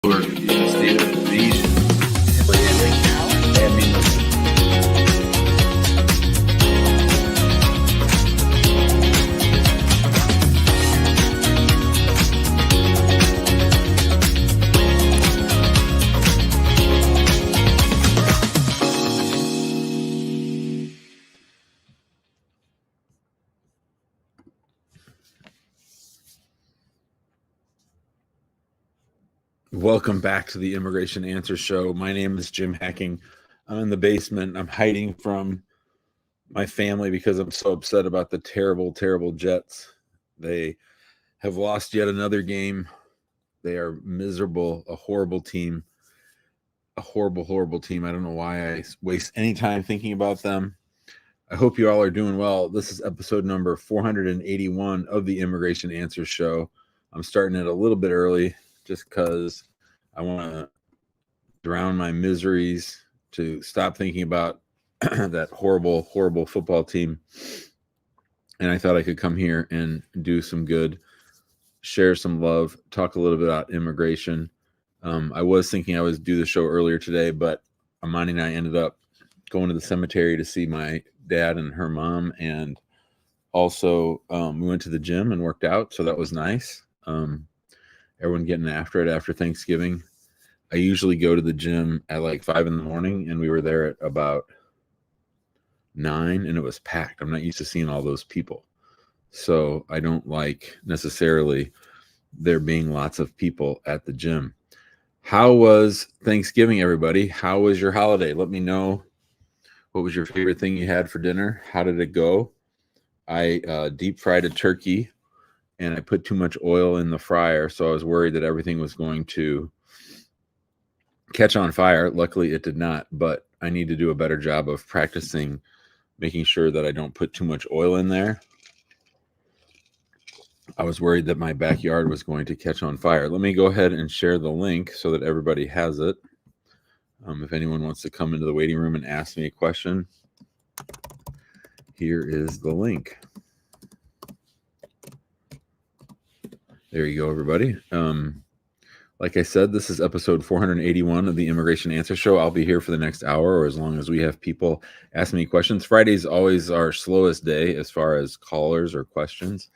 Consular in the state of disease. Welcome back to the Immigration Answer Show. My name is Jim Hacking. I'm in the basement. I'm hiding from my family because I'm so upset about the terrible, terrible Jets. They have lost yet another game. They are miserable, a horrible team. A horrible, horrible team. I don't know why I waste any time thinking about them. I hope you all are doing well. This is episode number 481 of the Immigration Answer Show. I'm starting it a little bit early just because I want to drown my miseries, to stop thinking about that horrible, horrible football team. And I thought I could come here and do some good, share some love, talk a little bit about immigration. I was thinking I would do the show earlier today, but Amani and I ended up going to the cemetery to see my dad and her mom. And also we went to the gym and worked out. So that was nice. Everyone getting after it after Thanksgiving. I usually go to the gym at like 5 in the morning, and we were there at about 9, and it was packed. I'm not used to seeing all those people. So I don't like necessarily there being lots of people at the gym. How was Thanksgiving, everybody? How was your holiday? Let me know. What was your favorite thing you had for dinner? How did it go? I deep fried a turkey, and I put too much oil in the fryer, so I was worried that everything was going to catch on fire. Luckily, it did not, but I need to do a better job of practicing making sure that I don't put too much oil in there. I was worried that my backyard was going to catch on fire. Let me go ahead and share the link so that everybody has it. If anyone wants to come into the waiting room and ask me a question, here is the link. There you go, everybody. Like I said, this is episode 481 of the Immigration Answer Show. I'll be here for the next hour, or as long as we have people ask me questions. Friday's always our slowest day as far as callers or questions.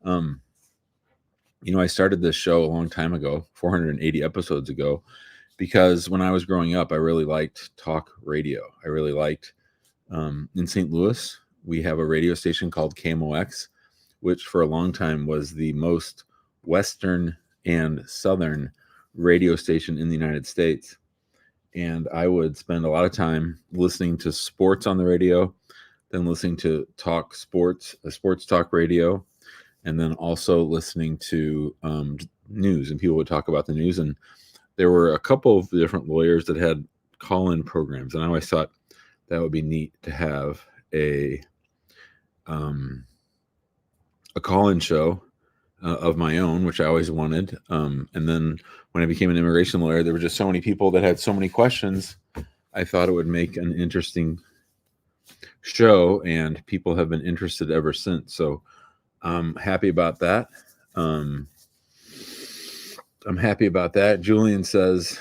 I started this show a long time ago, 480 episodes ago, because when I was growing up, I really liked talk radio. I really liked, in St. Louis, we have a radio station called KMOX, which for a long time was the most Western and Southern radio station in the United States. And I would spend a lot of time listening to sports on the radio, then listening to talk sports, sports talk radio, and then also listening to news, and people would talk about the news. And there were a couple of different lawyers that had call-in programs, and I always thought that would be neat to have a call-in show of my own, which I always wanted. And then when I became an immigration lawyer, there were just so many people that had so many questions. I thought it would make an interesting show, and people have been interested ever since. So I'm happy about that. I'm happy about that. Julian says,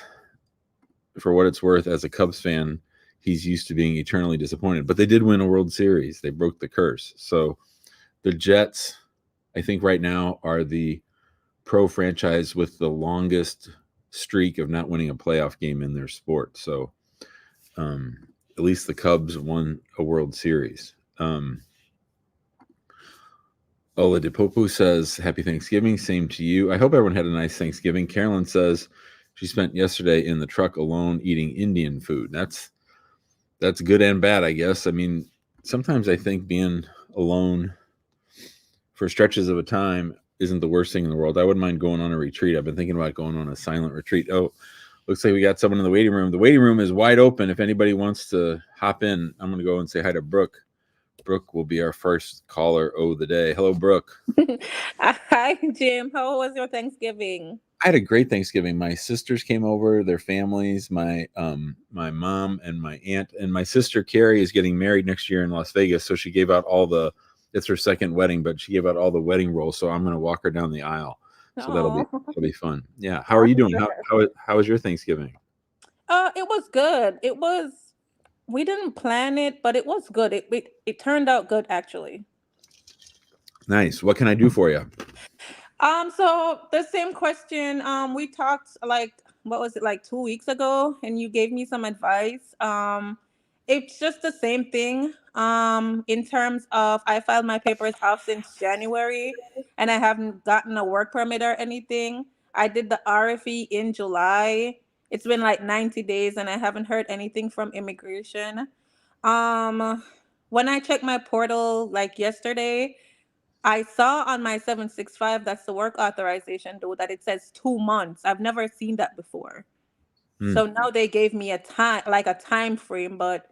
for what it's worth, as a Cubs fan, he's used to being eternally disappointed. But they did win a World Series. They broke the curse. So the Jets, I think right now, are the pro franchise with the longest streak of not winning a playoff game in their sport. So at least the Cubs won a World Series. Ola Depopu says, happy Thanksgiving. Same to you. I hope everyone had a nice Thanksgiving. Carolyn says she spent yesterday in the truck alone eating Indian food. That's good and bad, I guess. I mean, sometimes I think being alone for stretches of a time isn't the worst thing in the world. I wouldn't mind going on a retreat. I've been thinking about going on a silent retreat. Oh, looks like we got someone in the waiting room. The waiting room is wide open. If anybody wants to hop in, I'm going to go and say hi to Brooke. Brooke will be our first caller of the day. Hello, Brooke. Hi, Jim. How was your Thanksgiving? I had a great Thanksgiving. My sisters came over, their families, my mom and my aunt, and my sister Carrie is getting married next year in Las Vegas. So she gave out it's her second wedding, but she gave out all the wedding rolls. So I'm going to walk her down the aisle. So Oh, that'll be fun. Yeah. How are you doing? How was your Thanksgiving? it was good. We didn't plan it, but it was good. It turned out good actually. Nice. What can I do for you? So the same question. We talked like what was it like 2 weeks ago, and you gave me some advice. It's just the same thing. In terms of I filed my papers off since January, and I haven't gotten a work permit or anything. I did the RFE in July. It's been like 90 days, and I haven't heard anything from immigration. Um, when I checked my portal like yesterday, I saw on my 765, that's the work authorization, though, that it says 2 months. I've never seen that before. Hmm, So now they gave me a time frame, but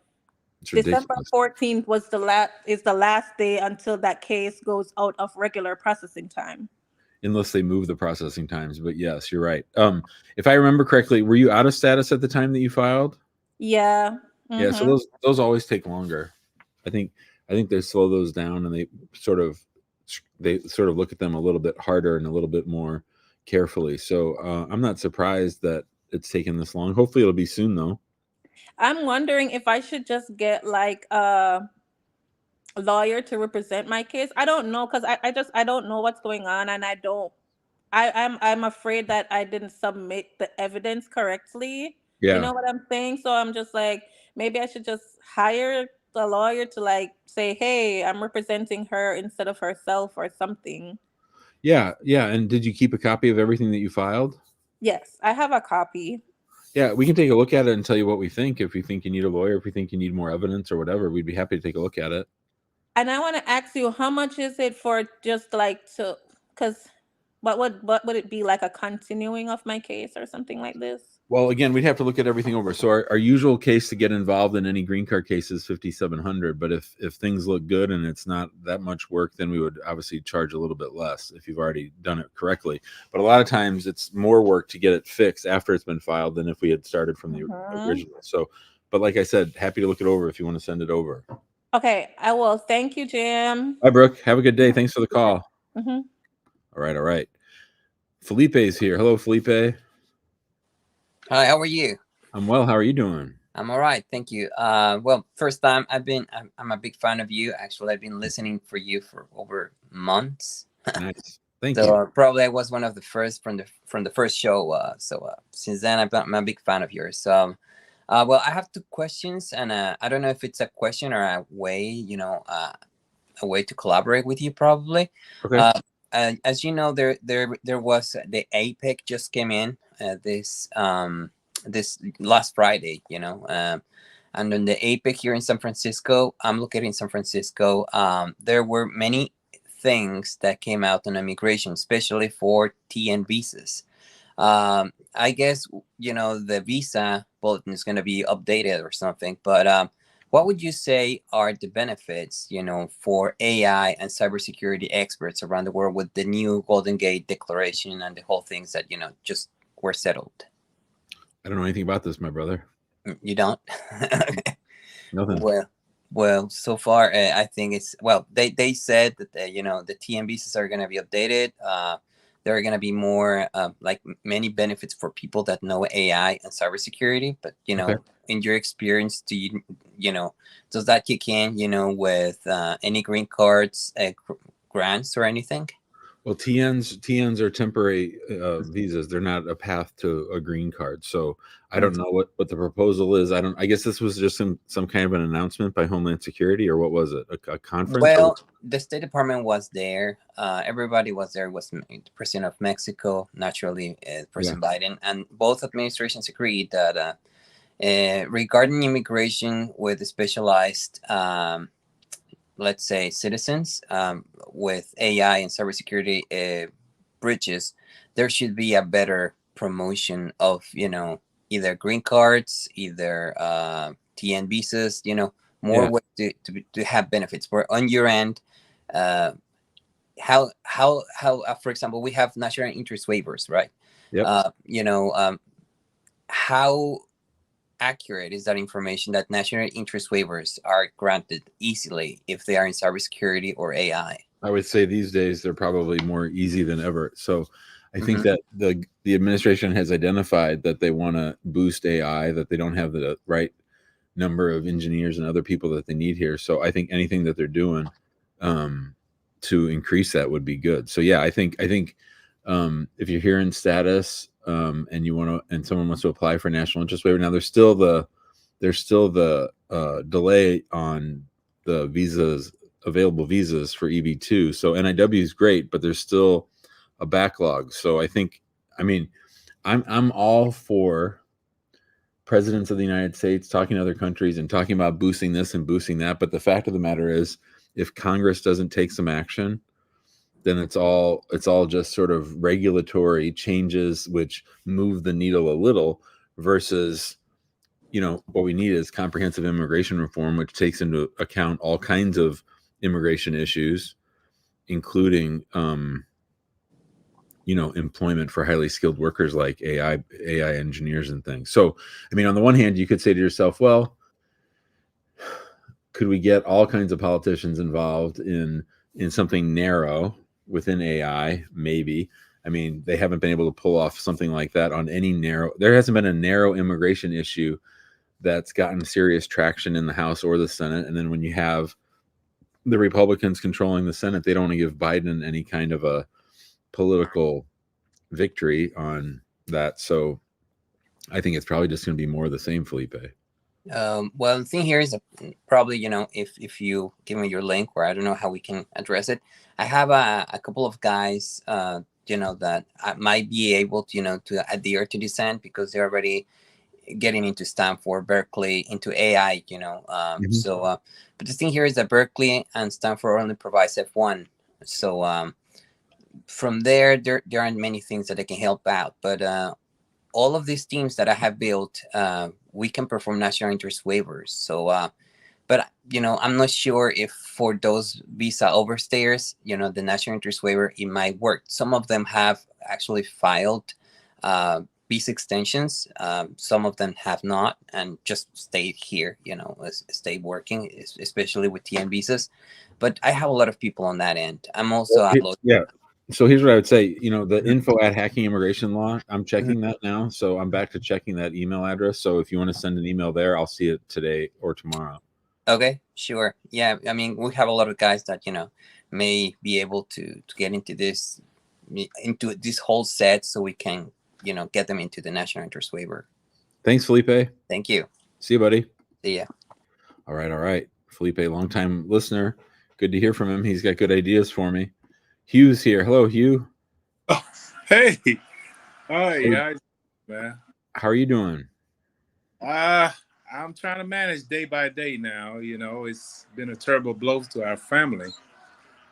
it's December ridiculous. 14th is the last day until that case goes out of regular processing time. Unless they move the processing times. But yes, you're right. If I remember correctly, were you out of status at the time that you filed? Yeah. Yeah, so Mm-hmm. those always take longer. I think I think they slow those down and sort of they sort of look at them a little bit harder and a little bit more carefully. So I'm not surprised that it's taken this long. Hopefully it'll be soon though. I'm wondering if I should just get like a lawyer to represent my case. I don't know because I don't know what's going on, and I'm afraid that I didn't submit the evidence correctly. You Yeah. know what I'm saying? So I'm just like, maybe I should just hire the lawyer to like say, hey, I'm representing her instead of herself or something. Yeah, yeah. And did you keep a copy of everything that you filed? Yes, I have a copy. Yeah, we can take a look at it and tell you what we think. If we think you need a lawyer, if we think you need more evidence or whatever, we'd be happy to take a look at it. And I want to ask you, how much is it for just like to, because what would it be like a continuing of my case or something like this? Well, again, we'd have to look at everything over. So our usual case to get involved in any green card case is 5,700. But if things look good and it's not that much work, then we would obviously charge a little bit less if you've already done it correctly. But a lot of times it's more work to get it fixed after it's been filed than if we had started from the Hmm. original. So, but like I said, happy to look it over if you want to send it over. Okay, I will. Thank you, Jim. Hi, Brooke. Have a good day. Thanks for the call. Hmm. All right, all right. Felipe's here. Hello, Felipe. Hi, how are you? I'm well. How are you doing? I'm all right, thank you. Well, first time I'm a big fan of you. Actually, I've been listening for you for over months. Nice. Thank So you. probably I was one of the first from the first show. Since then, I'm a big fan of yours. Well, I have two questions, and I don't know if it's a question or a way, a way to collaborate with you, probably. Okay. As you know, there was the APEC just came in this last Friday, and on the APEC here in San Francisco, I'm located in San Francisco. There were many things that came out on immigration, especially for TN visas. I guess the visa bulletin is going to be updated or something, but what would you say are the benefits, for AI and cybersecurity experts around the world with the new Golden Gate Declaration and the whole things that just were settled? I don't know anything about this, my brother. You don't? Nothing. Well, so far I think it's they said that the TN visas are going to be updated. There are going to be more like many benefits for people that know AI and cybersecurity. But Okay. in your experience, do does that kick in? With any green cards, grants, or anything? Well, TNs are temporary visas. They're not a path to a green card. So I don't know what the proposal is. I guess this was just some kind of an announcement by Homeland Security, or what was it? A conference? Well, the State Department was there. Everybody was there. Was the President of Mexico, naturally, President Biden, and both administrations agreed that regarding immigration with specialized, let's say, citizens with AI and cybersecurity bridges, there should be a better promotion of either green cards, either TN visas, more ways to have benefits. Where on your end, how for example, we have national interest waivers, right? Yep. How accurate is that information that national interest waivers are granted easily if they are in cybersecurity or AI? I would say these days they're probably more easy than ever. So I think that the administration has identified that they want to boost AI, that they don't have the right number of engineers and other people that they need here. So I think anything that they're doing to increase that would be good. So yeah, I think if you're here in status and you want to, and someone wants to apply for national interest waiver, now there's still the delay on the visas, available visas for EB2. So NIW is great, but there's still a backlog. So I'm all for presidents of the United States talking to other countries and talking about boosting this and boosting that. But the fact of the matter is, if Congress doesn't take some action, then it's all just sort of regulatory changes which move the needle a little versus, what we need is comprehensive immigration reform, which takes into account all kinds of immigration issues, including employment for highly skilled workers like AI engineers and things. So, on the one hand, you could say to yourself, well, could we get all kinds of politicians involved in something narrow within AI? Maybe. They haven't been able to pull off something like that on any narrow. There hasn't been a narrow immigration issue that's gotten serious traction in the House or the Senate. And then when you have the Republicans controlling the Senate, they don't want to give Biden any kind of a political victory on that. So I think it's probably just going to be more of the same, Felipe. Well, the thing here is probably, if you give me your link, or I don't know how we can address it. I have a couple of guys, that I might be able to, to adhere to this end because they're already getting into Stanford, Berkeley, into AI, So, but the thing here is that Berkeley and Stanford only provides F1. So, from there aren't many things that I can help out, but all of these teams that I have built, we can perform national interest waivers. So, but I'm not sure if for those visa overstayers, the national interest waiver, it might work. Some of them have actually filed visa extensions. Some of them have not, and just stayed here, stay working, especially with TN visas. But I have a lot of people on that end. I'm also So here's what I would say. The info at Hacking Immigration Law, I'm checking that now. So I'm back to checking that email address. So if you want to send an email there, I'll see it today or tomorrow. Okay, sure. Yeah, we have a lot of guys that, may be able to get into this whole set so we can, get them into the national interest waiver. Thanks, Felipe. Thank you. See you, buddy. See ya. All right. Felipe, longtime listener. Good to hear from him. He's got good ideas for me. Hugh's here. Hello, Hugh. Oh, hey. Hi, man. How are you doing? I'm trying to manage day by day now. It's been a terrible blow to our family.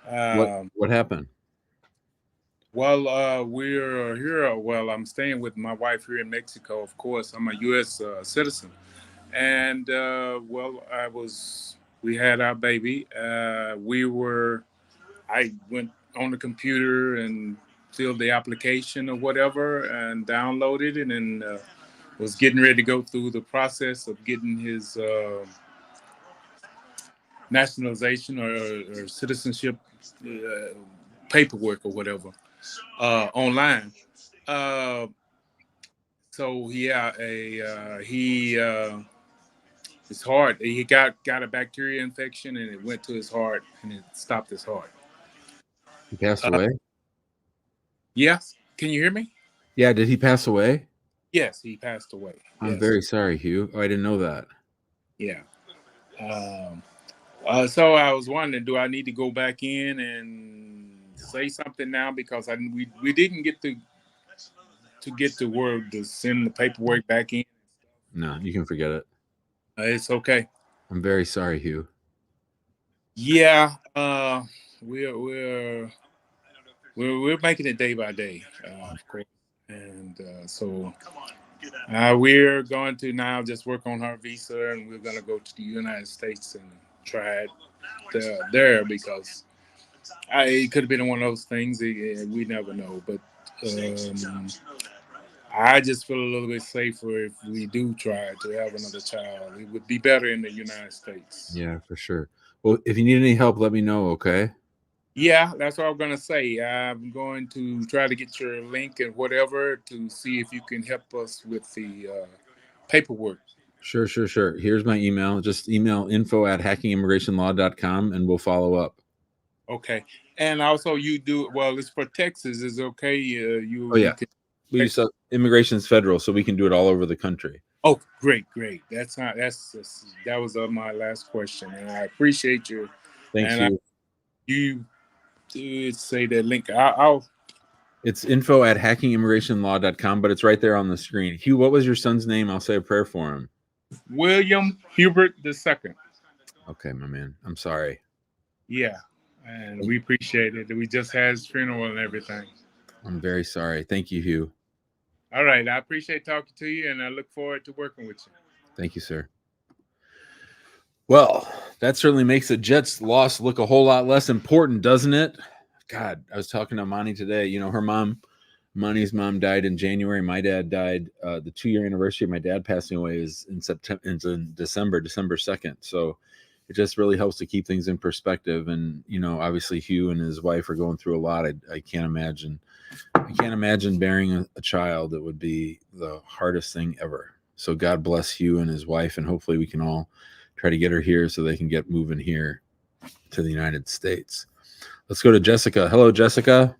What happened? Well, we're here. Well, I'm staying with my wife here in Mexico. Of course, I'm a U.S. Citizen, and we had our baby. I went on the computer and filled the application or whatever and downloaded it, and was getting ready to go through the process of getting his nationalization or citizenship paperwork or whatever online. So yeah, his heart. He got a bacteria infection and it went to his heart and it stopped his heart. He passed away? Yes. Can you hear me? Yeah. Did he pass away? Yes, he passed away. I'm very sorry, Hugh. Oh, I didn't know that. Yeah. So I was wondering, do I need to go back in and say something now because we didn't get to work to send the paperwork back in? No, you can forget it. It's okay. I'm very sorry, Hugh. Yeah. We're making it day by day, of course, and so we're going to now just work on her visa, and we're going to go to the United States and try it there because it could have been one of those things. We never know, but I just feel a little bit safer if we do try to have another child. It would be better in the United States. Yeah, for sure. Well, if you need any help, let me know, okay? Yeah, that's what I'm gonna say. I'm going to try to get your link and whatever to see if you can help us with the paperwork. Sure. Here's my email. Just email info@hackingimmigrationlaw.com and we'll follow up. Okay, and also you do well. It's for Texas. Is it okay? Oh yeah, you can. we use immigration's federal, so we can do it all over the country. Oh, great. That's not. That was my last question, and I appreciate you. Thanks, And Hugh. you did say that link. I'll. It's info@hackingimmigrationlaw.com, but it's right there on the screen. Hugh, what was your son's name? I'll say a prayer for him. William Hubert II. Okay, my man. I'm sorry. Yeah, and we appreciate it. We just had his funeral and everything. I'm very sorry. Thank you, Hugh. All right, I appreciate talking to you, and I look forward to working with you. Thank you, sir. Well, that certainly makes the Jets' loss look a whole lot less important, doesn't it? God, I was talking to Mani today. You know, Mani's mom died in January. My dad died. The 2-year anniversary of my dad passing away is in September. It's in December 2nd. So it just really helps to keep things in perspective. And you know, obviously, Hugh and his wife are going through a lot. I can't imagine. I can't imagine bearing a child. It would be the hardest thing ever. So God bless Hugh and his wife, and hopefully we can all try to get her here so they can get moving here to the United States. Let's go to Jessica. Hello, Jessica.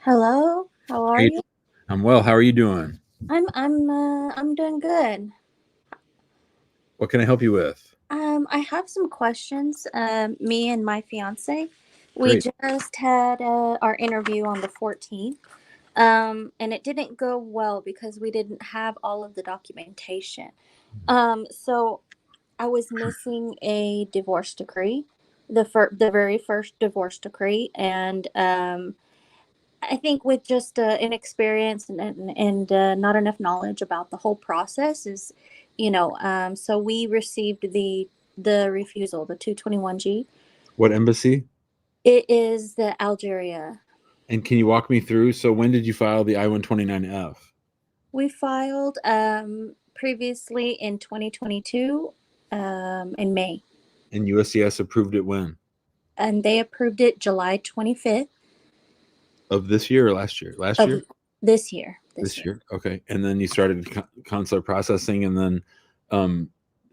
Hello, how are you? I'm well. How are you doing? I'm doing good. What can I help you with? I have some questions. Me and my fiance, we Great. just had our interview on the 14th. And it didn't go well because we didn't have all of the documentation. So I was missing a divorce decree, the very first divorce decree, and I think with just inexperience and not enough knowledge about the whole process is, so we received the refusal, the 221G. What embassy? It is the Algeria. And can you walk me through? So when did you file the I-129F? We filed previously in 2022 in May. And USCIS approved it when? And they approved it July 25th. Of this year or last year? Last year? This year. This year. Okay. And then you started consular processing, and then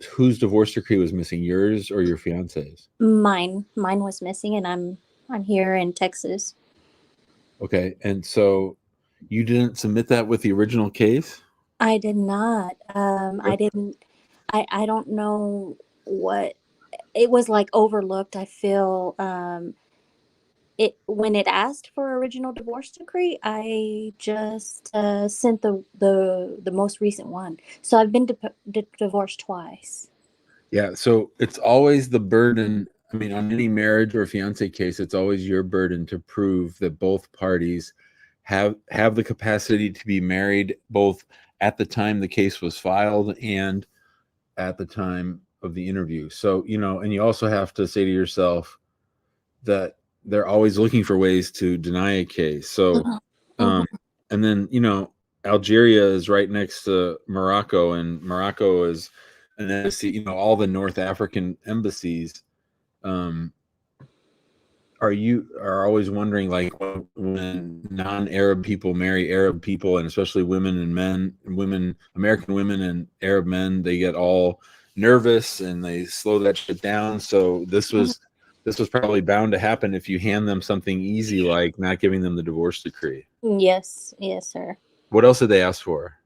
whose divorce decree was missing? Yours or your fiance's? Mine was missing, and I'm here in Texas. Okay. And so you didn't submit that with the original case? I did not. I didn't. I don't know what it was like overlooked. I feel it when it asked for original divorce decree. I just sent the most recent one. So I've been divorced twice. Yeah. So it's always the burden. I mean, on any marriage or fiance case, it's always your burden to prove that both parties have the capacity to be married, both at the time the case was filed and at the time of the interview. So, you know, and you also have to say to yourself that they're always looking for ways to deny a case. So, and then, you know, Algeria is right next to Morocco, and Morocco is an embassy, you know, all the North African embassies are always wondering, like, when non-Arab people marry Arab people, and especially women and men, American women and Arab men, they get all nervous and they slow that shit down. So this was probably bound to happen if you hand them something easy, like not giving them the divorce decree. Yes, sir. What else did they ask for?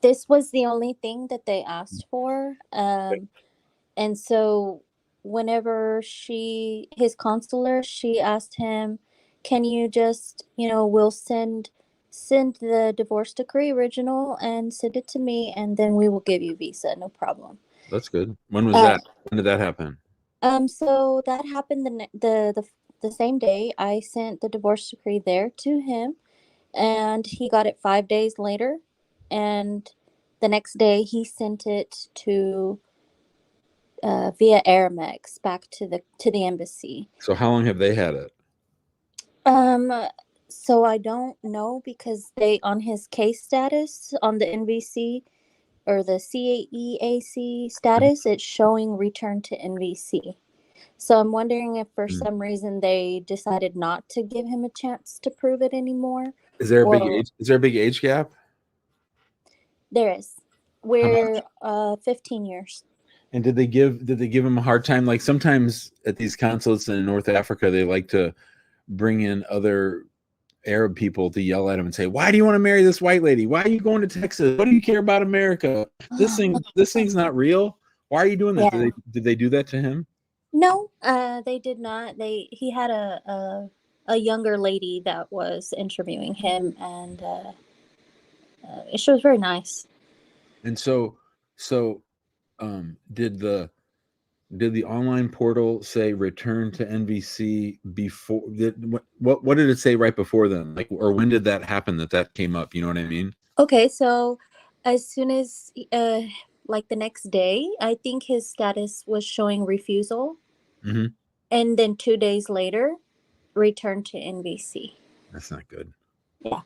This was the only thing that they asked for. And so whenever his consular, she asked him, can you just, we'll send the divorce decree original and send it to me, and then we will give you visa, no problem. That's good. When was that? When did that happen? So that happened the same day. I sent the divorce decree there to him, and he got it 5 days later, and the next day he sent it to via Aramex back to the embassy. So how long have they had it? So I don't know, because they, on his case status on the NVC or the CAEAC status, it's showing return to NVC. So I'm wondering if for some reason they decided not to give him a chance to prove it anymore. Is there a big age? Is there a big age gap? There is. We're 15 years. And did they give him a hard time? Like sometimes at these consulates in North Africa, they like to bring in other Arab people to yell at him and say, "Why do you want to marry this white lady? Why are you going to Texas? What do you care about America? This thing's not real. Why are you doing that?" Yeah. Did they do that to him? No, they did not. He had a younger lady that was interviewing him, and she was very nice. And so did the online portal say return to NVC before? What did it say right before then? Like, or when did that happen? That came up. You know what I mean? Okay, so as soon as like the next day, I think his status was showing refusal, and then 2 days later, return to NVC. That's not good. Yeah.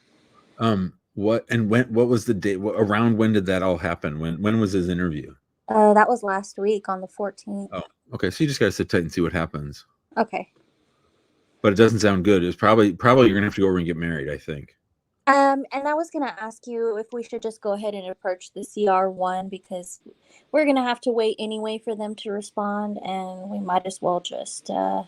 What was the date? Around when did that all happen? When was his interview? That was last week on the 14th. Oh, okay. So you just gotta sit tight and see what happens. Okay. But it doesn't sound good. It's probably you're gonna have to go over and get married, I think. And I was gonna ask you if we should just go ahead and approach the CR1 because we're gonna have to wait anyway for them to respond, and we might as well just try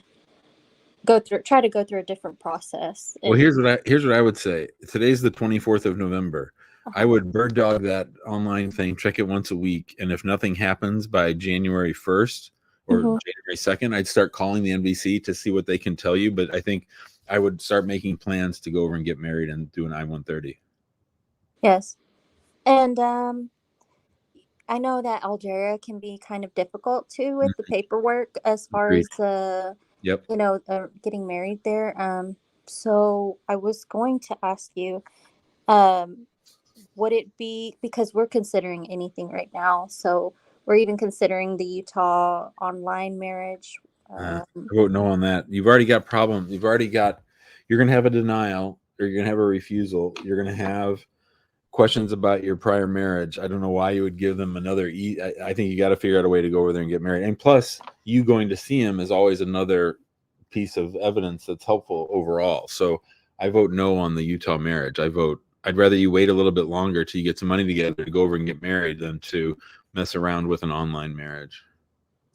to go through a different process. Well, here's what I would say. Today's the 24th of November. I would bird dog that online thing, check it once a week, and if nothing happens by January 1st or January 2nd, I'd start calling the NBC to see what they can tell you. But I think I would start making plans to go over and get married and do an I-130. Yes. And I know that Algeria can be kind of difficult too with the paperwork as far as getting married there. So I was going to ask you, would it be, because we're considering anything right now, so we're even considering the Utah online marriage. I vote no on that. You've already got problems. You're going to have a denial, or you're going to have a refusal. You're going to have questions about your prior marriage. I don't know why you would give them another. I think you got to figure out a way to go over there and get married. And plus, you going to see him is always another piece of evidence that's helpful overall. So I vote no on the Utah marriage. I'd rather you wait a little bit longer till you get some money together to go over and get married than to mess around with an online marriage.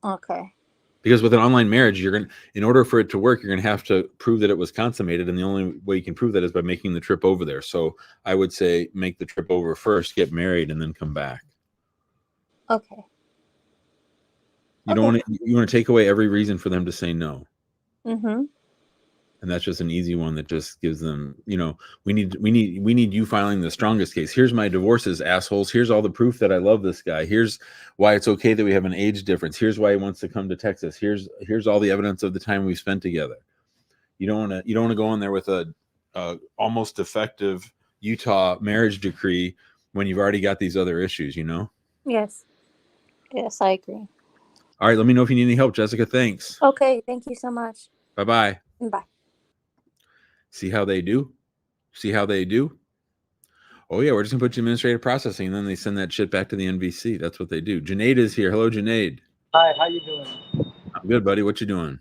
Okay. Because with an online marriage, in order for it to work, you're going to have to prove that it was consummated. And the only way you can prove that is by making the trip over there. So I would say make the trip over first, get married, and then come back. Okay. You want to take away every reason for them to say no. Mm-hmm. And that's just an easy one that just gives them, we need you filing the strongest case. Here's my divorces, assholes. Here's all the proof that I love this guy. Here's why it's okay that we have an age difference. Here's why he wants to come to Texas. Here's all the evidence of the time we spent together. You don't want to go in there with a almost defective Utah marriage decree when you've already got these other issues, Yes. Yes, I agree. All right, let me know if you need any help, Jessica. Thanks. Okay, thank you so much. Bye-bye. Bye. See how they do? Oh, yeah, we're just going to put you in administrative processing, and then they send that shit back to the NVC. That's what they do. Junaid is here. Hello, Junaid. Hi, how you doing? I'm good, buddy. What you doing?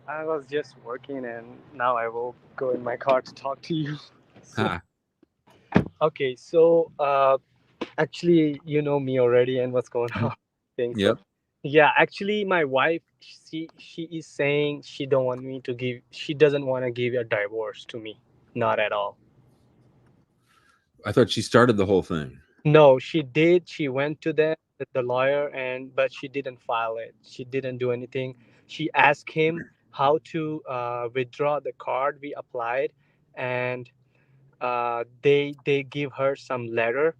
I was just working, and now I will go in my car to talk to you. Okay, so actually, you know me already and what's going on. Yep. Yeah, actually, my wife, she is saying she doesn't want to give a divorce to me. Not at all. I thought she started the whole thing. No, she did. She went to the lawyer, but she didn't file it. She didn't do anything. She asked him how to withdraw the card we applied, and they give her some letter,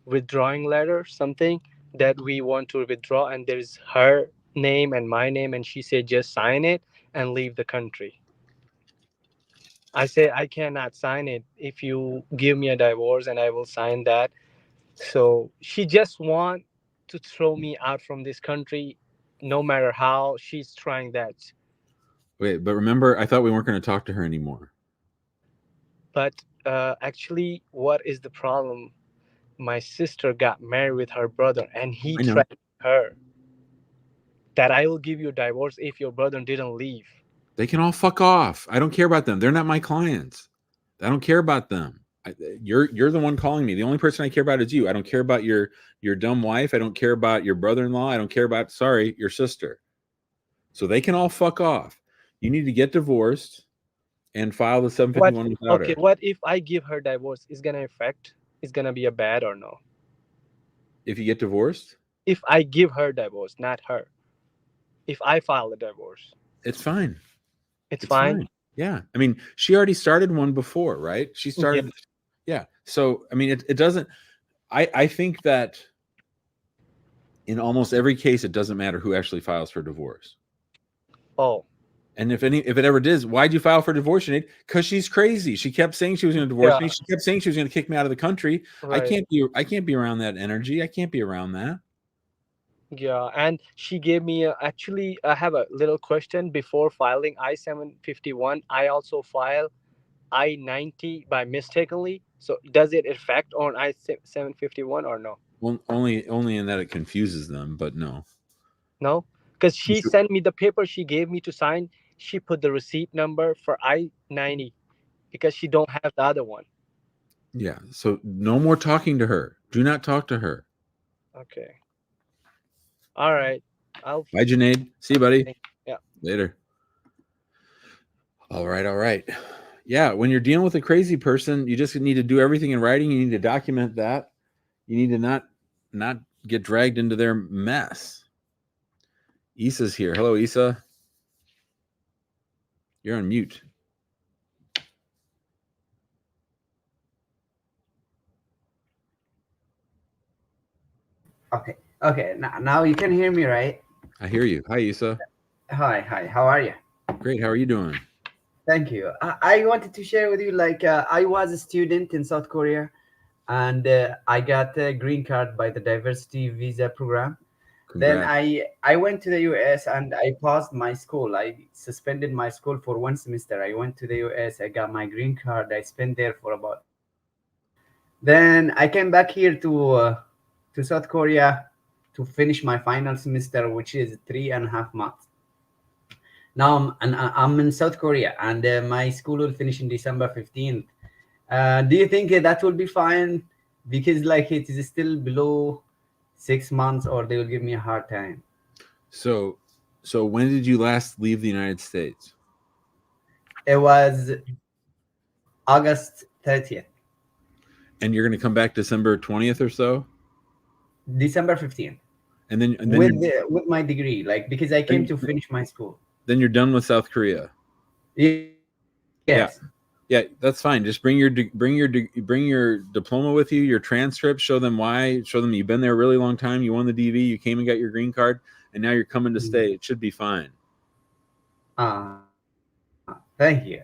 withdrawing letter, something that we want to withdraw, and there's her name and my name, and she said just sign it and leave the country. I said I cannot sign it. If you give me a divorce, and I will sign that. So she just want to throw me out from this country, no matter how. She's trying that. Wait, but remember, I thought we weren't going to talk to her anymore. But actually, what is the problem? My sister got married with her brother, and he threatened her. that I will give you a divorce if your brother didn't leave. They can all fuck off. I don't care about them. They're not my clients. I don't care about them. You're the one calling me. The only person I care about is you. I don't care about your dumb wife. I don't care about your brother-in-law. I don't care about, sorry, your sister. So they can all fuck off. You need to get divorced and file the 751 without her. What if I give her divorce? Is gonna affect? Is gonna be a bad or no? If you get divorced? If I give her divorce, not her. If I file a divorce, it's fine. It's fine. Yeah. I mean, she already started one before, right? She started. Yeah. So, I mean, it doesn't, I think that in almost every case, it doesn't matter who actually files for divorce. Oh. And if it ever does, why'd you file for divorce, Sinead? Because she's crazy. She kept saying she was going to divorce me. She kept saying she was going to kick me out of the country. Right. I can't be around that energy. I can't be around that. Yeah, and she gave me actually, I have a little question. Before filing I-751, I also file I-90 by mistakenly. So does it affect on I-751 or no? Well, only in that it confuses them, but no. No, because she sent me the paper she gave me to sign. She put the receipt number for I-90 because she don't have the other one. Yeah, so no more talking to her. Do not talk to her. Okay. All right. Bye, Junaid. See you, buddy. Yeah. Later. All right. Yeah, when you're dealing with a crazy person, you just need to do everything in writing. You need to document that. You need to not get dragged into their mess. Issa's here. Hello, Issa. You're on mute. Okay. Now you can hear me, right? I hear you. Hi, Issa. Hi. How are you? Great. How are you doing? Thank you. I wanted to share with you, I was a student in South Korea, and I got a green card by the diversity visa program. Congrats. Then I went to the US and I paused my school. I suspended my school for 1 semester. I went to the US. I got my green card. I spent there for about. Then I came back here to South Korea to finish my final semester, which is 3.5 months. Now I'm in South Korea, and my school will finish in December 15th. Do you think that will be fine? Because it is still below 6 months, or they will give me a hard time. So when did you last leave the United States? It was August 30th. And you're going to come back December 20th or so? December 15th. And then with my degree, because I came to finish my school. Then you're done with South Korea. Yes. Yeah, that's fine. Just bring your diploma with you, your transcript. Show them why. Show them you've been there a really long time. You won the DV. You came and got your green card, and now you're coming to stay. It should be fine. Thank you.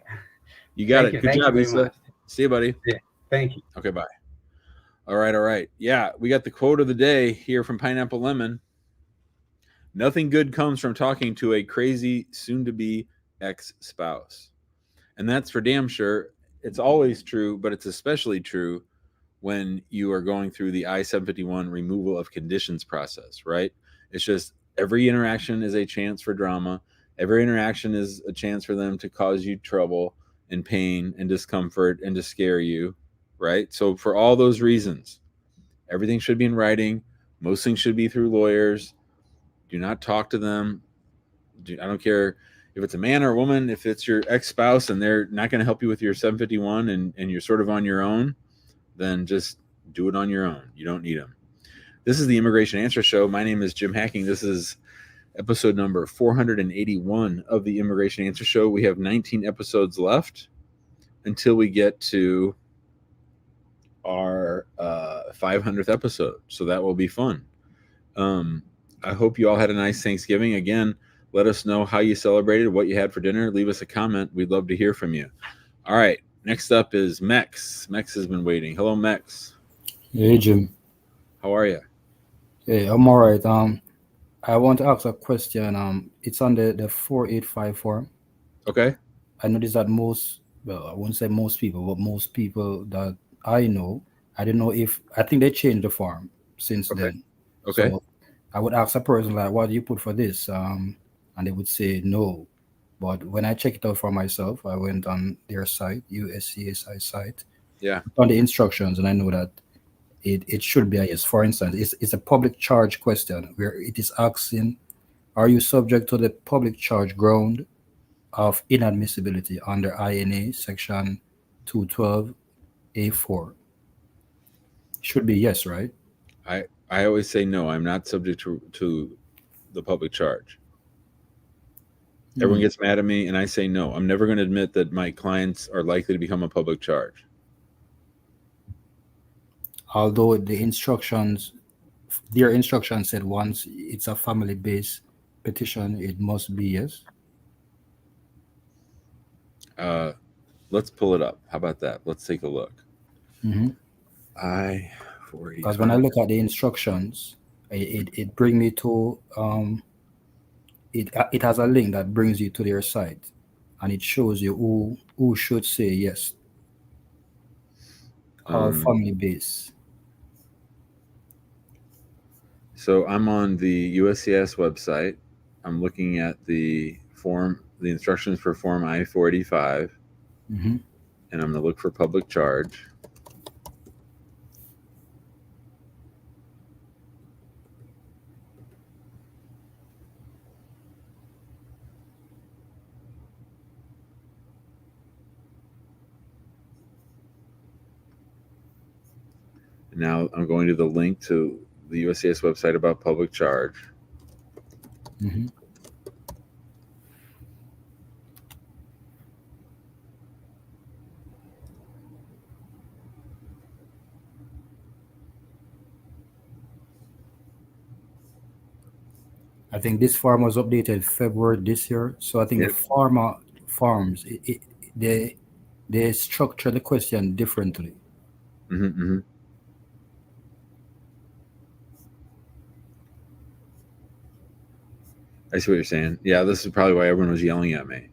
You got it. Good job, Issa. See you, buddy. Yeah. Thank you. Okay, bye. All right. Yeah, we got the quote of the day here from Pineapple Lemon. Nothing good comes from talking to a crazy, soon-to-be ex-spouse. And that's for damn sure. It's always true, but it's especially true when you are going through the I-751 removal of conditions process, right? It's just every interaction is a chance for drama. Every interaction is a chance for them to cause you trouble and pain and discomfort and to scare you, right? So for all those reasons, everything should be in writing. Most things should be through lawyers. Do not talk to them. I don't care if it's a man or a woman, if it's your ex-spouse and they're not going to help you with your 751 and you're sort of on your own, then just do it on your own. You don't need them. This is the Immigration Answer Show. My name is Jim Hacking. This is episode number 481 of the Immigration Answer Show. We have 19 episodes left until we get to our 500th episode. So that will be fun. I hope you all had a nice Thanksgiving. Again, let us know how you celebrated, what you had for dinner. Leave us a comment. We'd love to hear from you. All right. Next up is Mex. Mex has been waiting. Hello, Mex. Hey, Jim. How are you? Hey, I'm all right. I want to ask a question. It's on the 485 form. Okay. I noticed that I won't say most people, but most people that I know, I don't know I think they changed the form since then. Okay. So I would ask a person like, "What do you put for this?" And they would say no. But when I check it out for myself, I went on their site, USCSI site, Yeah. on the instructions, and I know that it should be a yes. For instance, it's a public charge question where it is asking, "Are you subject to the public charge ground of inadmissibility under INA section 212A4?" Should be yes, right? I always say no. I'm not subject to the public charge. Everyone gets mad at me, and I say no. I'm never going to admit that my clients are likely to become a public charge. Although their instructions said once it's a family-based petition, it must be yes. Let's pull it up. How about that? Let's take a look. Because when I look at the instructions, it bring me to it has a link that brings you to their site, and it shows you who should say yes. All family based. So I'm on the USCIS website. I'm looking at the instructions for Form I-485, and I'm going to look for public charge. Now I'm going to the link to the USCIS website about public charge. I think this form was updated February this year, so I think the forms they structure the question differently. I see what you're saying. Yeah, this is probably why everyone was yelling at me.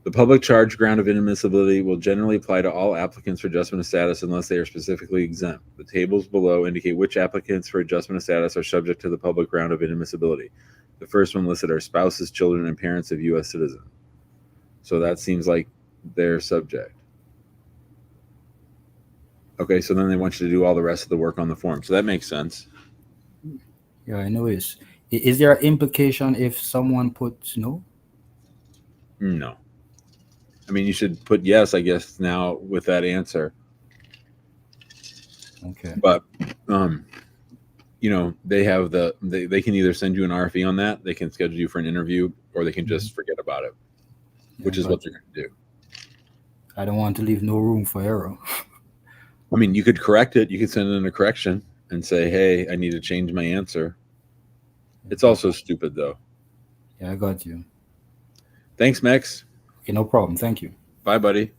The public charge ground of inadmissibility will generally apply to all applicants for adjustment of status unless they are specifically exempt. The tables below indicate which applicants for adjustment of status are subject to the public ground of inadmissibility. The first one listed are spouses, children, and parents of U.S. citizens. So that seems like they're subject. Okay, so then they want you to do all the rest of the work on the form. So that makes sense. Yeah, I know this. Is there an implication if someone puts no? No. I mean, you should put yes, I guess, now with that answer. Okay. But, you know, they have they can either send you an RFE on that, they can schedule you for an interview, or they can just forget about it, which is what they're going to do. I don't want to leave no room for error. I mean, you could correct it. You could send in a correction and say, hey, I need to change my answer. It's also stupid, though. Yeah, I got you. Thanks, Max. Okay, no problem. Thank you. Bye, buddy.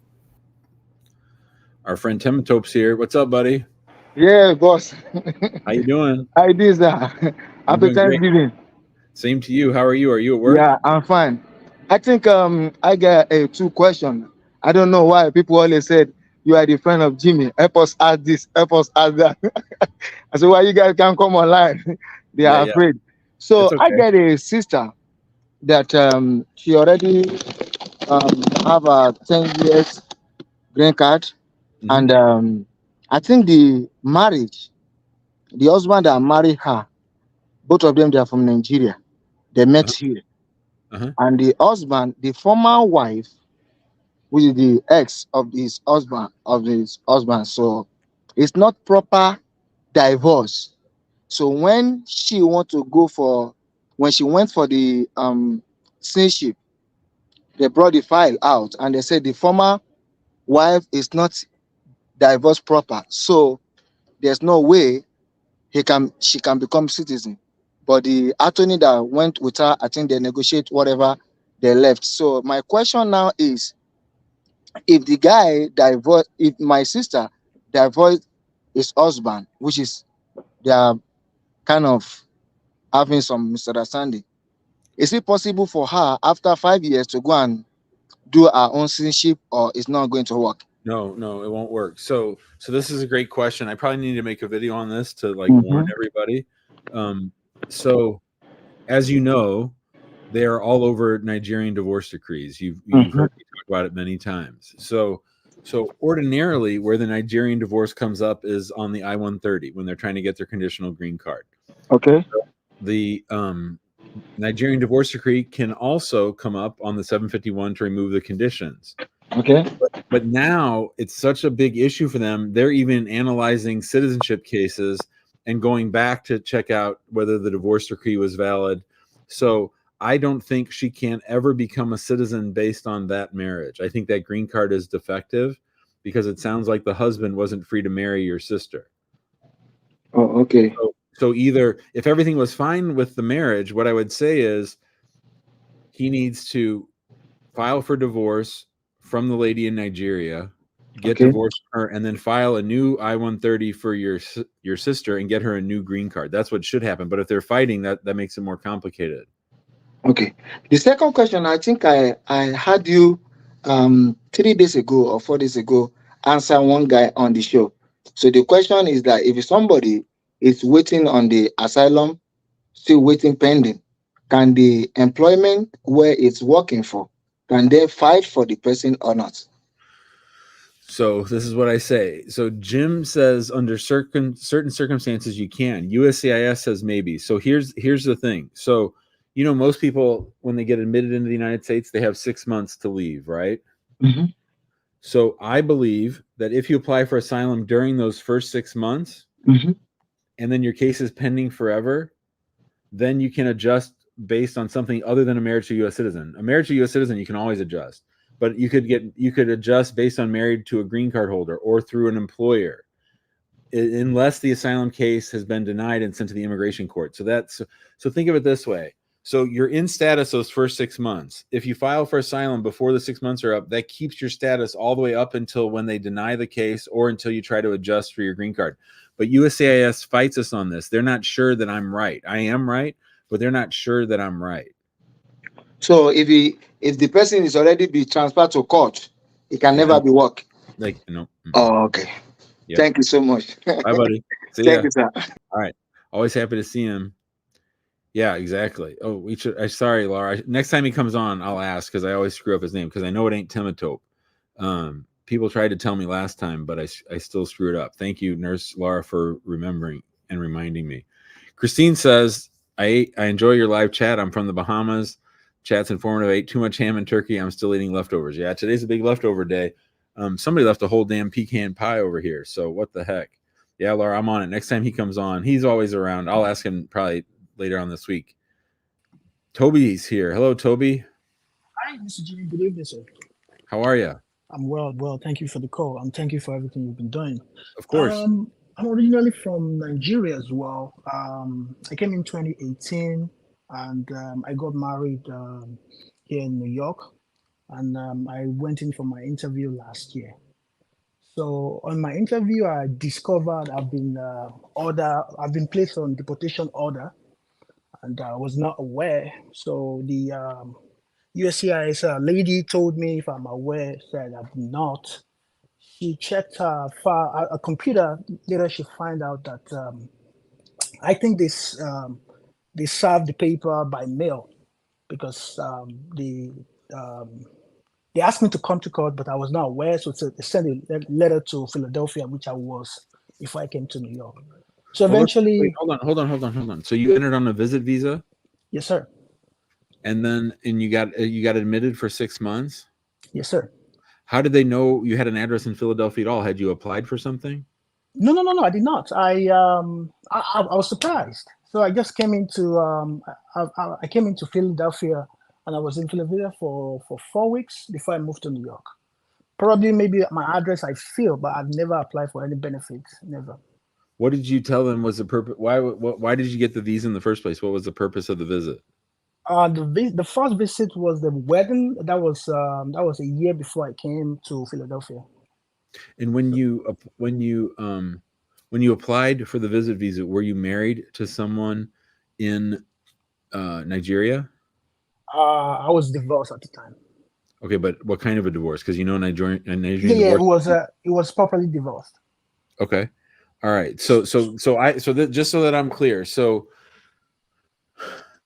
Our friend Timotop's here. What's up, buddy? Yeah, boss. How you doing? How it is that? Happy Thanksgiving. Same to you. How are you? Are you at work? Yeah, I'm fine. I think I got 2 questions. I don't know why people always said you are the friend of Jimmy. Help us ask this, help us ask that. I said, why you guys can't come online? They are afraid. So okay. I got a sister that she already have a 10 years green card. And I think the husband that married her, both of them, they are from Nigeria. They met here. And the husband, the former wife, which is the ex of his husband, so it's not proper divorce. So when she went for the citizenship, they brought the file out and they said the former wife is not divorced proper, so there's no way she can become citizen. But the attorney that went with her, I think they negotiate whatever they left. So my question now is, if the guy if my sister divorced his husband, which is they are kind of having some misunderstanding, is it possible for her after 5 years to go and do her own citizenship, or it's not going to work? No, it won't work. So this is a great question. I probably need to make a video on this to warn everybody. So, as you know, they are all over Nigerian divorce decrees. You've heard me talk about it many times. So ordinarily, where the Nigerian divorce comes up is on the I-130 when they're trying to get their conditional green card. Okay. So the Nigerian divorce decree can also come up on the 751 to remove the conditions. Okay. But now it's such a big issue for them. They're even analyzing citizenship cases and going back to check out whether the divorce decree was valid. So I don't think she can ever become a citizen based on that marriage. I think that green card is defective because it sounds like the husband wasn't free to marry your sister. Oh, okay. So either if everything was fine with the marriage, what I would say is he needs to file for divorce from the lady in Nigeria, get divorced from her, and then file a new I-130 for your sister and get her a new green card. That's what should happen. But if they're fighting, that makes it more complicated. Okay. The second question, I think I had you 3 days ago or 4 days ago answer one guy on the show. So the question is that if somebody is waiting on the asylum, still waiting pending, can the employment where it's working for, can they fight for the person or not? So this is what I say. So Jim says under certain circumstances you can. USCIS says maybe. So here's the thing. So you know, most people, when they get admitted into the United States, they have 6 months to leave, right? Mm-hmm. So I believe that if you apply for asylum during those first 6 months, Mm-hmm. and then your case is pending forever, then you can adjust based on something other than a marriage to a U.S. citizen. A marriage to a U.S. citizen, you can always adjust. But you could adjust based on married to a green card holder or through an employer, unless the asylum case has been denied and sent to the immigration court. So think of it this way. So you're in status those first 6 months. If you file for asylum before the 6 months are up, that keeps your status all the way up until when they deny the case or until you try to adjust for your green card. But USCIS fights us on this. They're not sure that I'm right. I am right, but they're not sure that I'm right. So if the person is already be transferred to court, it can never be work. Like, no. Oh, okay. Yep. Thank you so much. Bye, buddy. See Thank ya. you, sir. All right. Always happy to see him. Yeah, exactly. Oh, we should. Sorry, Laura. Next time he comes on, I'll ask because I always screw up his name because I know it ain't Timotop. People tried to tell me last time, but I still screw it up. Thank you, Nurse Laura, for remembering and reminding me. Christine says, I enjoy your live chat. I'm from the Bahamas. Chat's informative. I ate too much ham and turkey. I'm still eating leftovers. Yeah, today's a big leftover day. Somebody left a whole damn pecan pie over here. So what the heck? Yeah, Laura, I'm on it. Next time he comes on, he's always around. I'll ask him probably later on this week. Toby's here. Hello, Toby. Hi, Mr. Jimmy. Good evening, sir. How are you? I'm well. Thank you for the call, and thank you for everything you've been doing. Of course. I'm originally from Nigeria as well. I came in 2018, and I got married here in New York, and I went in for my interview last year. So on my interview, I discovered I've been placed on deportation order, and I was not aware. So the USCIS lady told me if I'm aware, said I'm not. She checked her file, a computer. Later, she find out that I think they served the paper by mail because they asked me to come to court, but I was not aware. So they sent a letter to Philadelphia, which I was before I came to New York. So eventually, wait, hold on. So you entered on a visit visa? Yes, sir. And you got admitted for 6 months? Yes, sir. How did they know you had an address in Philadelphia at all? Had you applied for something? No, I did not. I was surprised. So I just came into I came into Philadelphia, and I was in Philadelphia for 4 weeks before I moved to New York. Probably maybe my address I feel, but I've never applied for any benefits. Never. What did you tell them was the purpose? Why did you get the visa in the first place? What was the purpose of the visit? The first visit was the wedding. That was a year before I came to Philadelphia. And when you applied for the visit visa, were you married to someone in Nigeria? I was divorced at the time. Okay, but what kind of a divorce? Because Nigerian Yeah, divorce. it was properly divorced. Okay, all right. So just so that I'm clear, so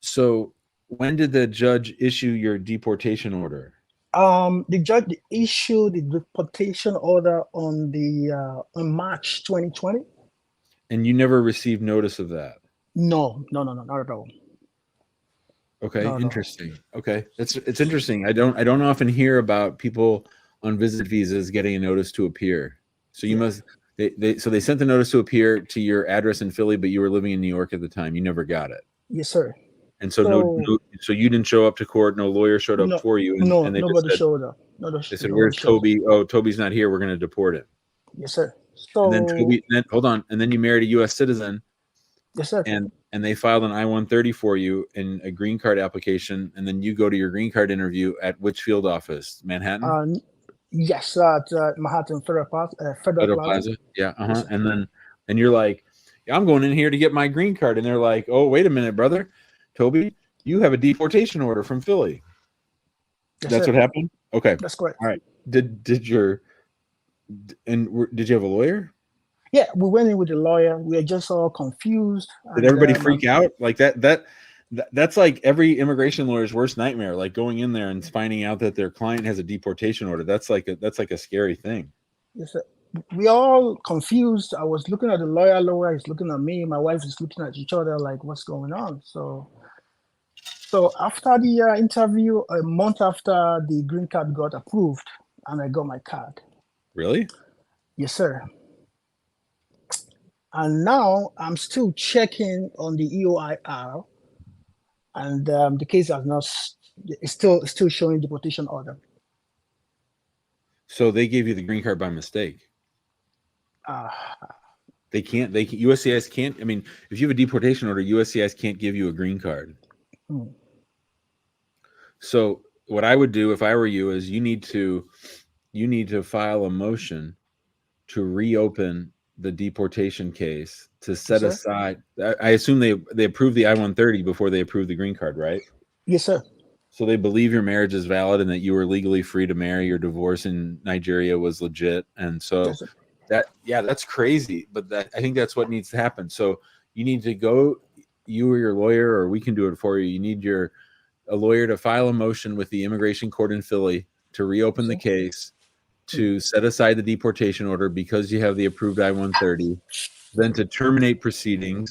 So when did the judge issue your deportation order? The judge issued the deportation order on March 2020. And you never received notice of that? No, not at all. Okay, No. interesting. Okay, it's interesting. I don't often hear about people on visit visas getting a notice to appear. So you must they sent the notice to appear to your address in Philly, but you were living in New York at the time. You never got it. Yes, sir. And so so you didn't show up to court. No lawyer showed up for you. And they nobody just said, showed up. they said, "Where's Toby? Oh, Toby's not here. We're going to deport him." Yes, sir. So and then Toby, hold on, and then you married a U.S. citizen. Yes, sir. And they filed an I-130 for you in a green card application, and then you go to your green card interview at which field office? Manhattan? Yes, at Manhattan Federal Plaza. Yeah. Yes, and you're like, yeah, I'm going in here to get my green card, and they're like, oh, wait a minute, brother, Toby, you have a deportation order from Philly. Yes, That's sir. what happened. Okay, that's correct. all right. Did you have a lawyer? Yeah, we went in with a lawyer. We were just all confused. Did everybody freak out like that? That's like every immigration lawyer's worst nightmare, like going in there and finding out that their client has a deportation order. That's like a scary thing. Yes, sir. We all confused. I was looking at the lawyer is looking at me, my wife is looking at each other like, what's going on? So after the interview, a month after, the green card got approved and I got my card. Really? Yes, sir. And now I'm still checking on the EOIR, and the case has not. It's still showing deportation order. So they gave you the green card by mistake. USCIS can't. I mean, if you have a deportation order, USCIS can't give you a green card. So what I would do if I were you is you need to file a motion to reopen the deportation case to set aside. I assume they approved the I-130 before they approved the green card, right? Yes, sir. So they believe your marriage is valid and that you were legally free to marry. Your divorce in Nigeria was legit, and so that's crazy. But I think that's what needs to happen. So you need to go, you or your lawyer, or we can do it for you. You need a lawyer to file a motion with the immigration court in Philly to reopen the case, to set aside the deportation order because you have the approved I-130, then to terminate proceedings.